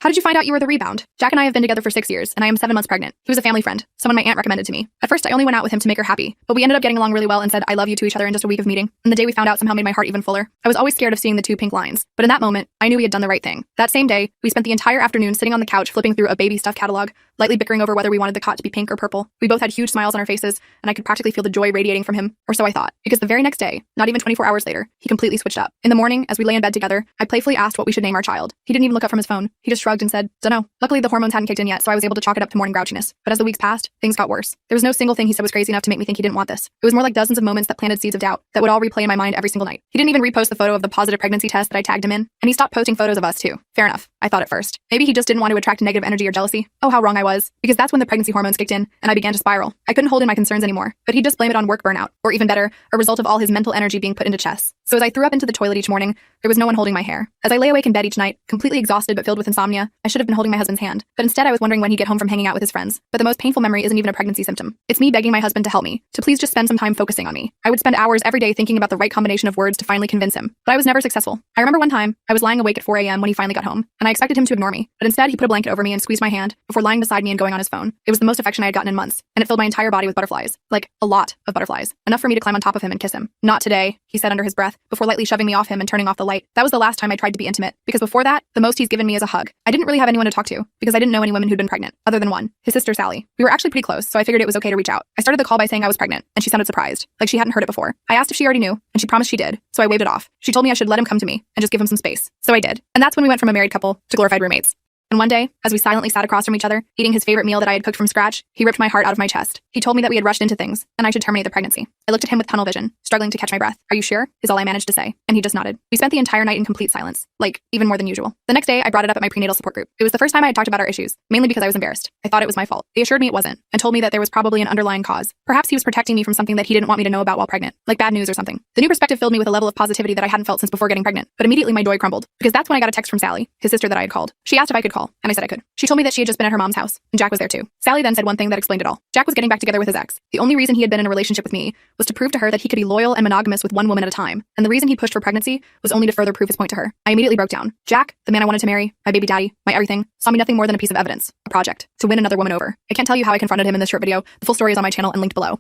How did you find out you were the rebound? Jack and I have been together for 6 years, and I am 7 months pregnant. He was a family friend, someone my aunt recommended to me. At first, I only went out with him to make her happy, but we ended up getting along really well and said I love you to each other in just a week of meeting. And the day we found out somehow made my heart even fuller. I was always scared of seeing the 2 pink lines, but in that moment, I knew we had done the right thing. That same day, we spent the entire afternoon sitting on the couch flipping through a baby stuff catalog, lightly bickering over whether we wanted the cot to be pink or purple. We both had huge smiles on our faces, and I could practically feel the joy radiating from him, or so I thought, because the very next day, not even 24 hours later, he completely switched up. In the morning, as we lay in bed together, I playfully asked what we should name our child. He didn't even look up from his phone. He just shrugged and said, "Dunno." Luckily, the hormones hadn't kicked in yet, so I was able to chalk it up to morning grouchiness. But as the weeks passed, things got worse. There was no single thing he said was crazy enough to make me think he didn't want this. It was more like dozens of moments that planted seeds of doubt that would all replay in my mind every single night. He didn't even repost the photo of the positive pregnancy test that I tagged him in, and he stopped posting photos of us too. Fair enough, I thought at first. Maybe he just didn't want to attract negative energy or jealousy. Oh, how wrong I was, because that's when the pregnancy hormones kicked in, and I began to spiral. I couldn't hold in my concerns anymore, but he'd just blame it on work burnout, or even better, a result of all his mental energy being put into chess. So as I threw up into the toilet each morning, there was no one holding my hair. As I lay awake in bed each night, completely exhausted but filled with insomnia, I should have been holding my husband's hand, but instead I was wondering when he'd get home from hanging out with his friends. But the most painful memory isn't even a pregnancy symptom. It's me begging my husband to help me, to please just spend some time focusing on me. I would spend hours every day thinking about the right combination of words to finally convince him, but I was never successful. I remember one time, I was lying awake at 4 a.m. when he finally got home, and I expected him to ignore me, but instead he put a blanket over me and squeezed my hand before lying beside me and going on his phone. It was the most affection I had gotten in months, and it filled my entire body with butterflies. Like, a lot of butterflies. Enough for me to climb on top of him and kiss him. "Not today," he said under his breath, before lightly shoving me off him and turning off the light. That was the last time I tried to be intimate, because before that, the most he's given me is a hug. I didn't really have anyone to talk to, because I didn't know any women who'd been pregnant, other than one, his sister Sally. We were actually pretty close, so I figured it was okay to reach out. I started the call by saying I was pregnant, and she sounded surprised, like she hadn't heard it before. I asked if she already knew, and she promised she did, so I waved it off. She told me I should let him come to me, and just give him some space. So I did. And that's when we went from a married couple to glorified roommates. And one day, as we silently sat across from each other, eating his favorite meal that I had cooked from scratch, he ripped my heart out of my chest. He told me that we had rushed into things, and I should terminate the pregnancy. I looked at him with tunnel vision, struggling to catch my breath. "Are you sure?" is all I managed to say, and he just nodded. We spent the entire night in complete silence, like, even more than usual. The next day, I brought it up at my prenatal support group. It was the first time I had talked about our issues, mainly because I was embarrassed. I thought it was my fault. They assured me it wasn't, and told me that there was probably an underlying cause. Perhaps he was protecting me from something that he didn't want me to know about while pregnant, like bad news or something. The new perspective filled me with a level of positivity that I hadn't felt since before getting pregnant, but immediately my joy crumbled, because that's when I got a text from Sally, his sister that I had called. She asked if I could call, and I said I could. She told me that she had just been at her mom's house, and Jack was there too. Sally then said one thing that explained it all. Jack was getting back together with his ex. The only reason he had been in a relationship with me was to prove to her that he could be loyal and monogamous with one woman at a time, and the reason he pushed for pregnancy was only to further prove his point to her. I immediately broke down. Jack, the man I wanted to marry, my baby daddy, my everything, saw me nothing more than a piece of evidence, a project, to win another woman over. I can't tell you how I confronted him in this short video. The full story is on my channel and linked below.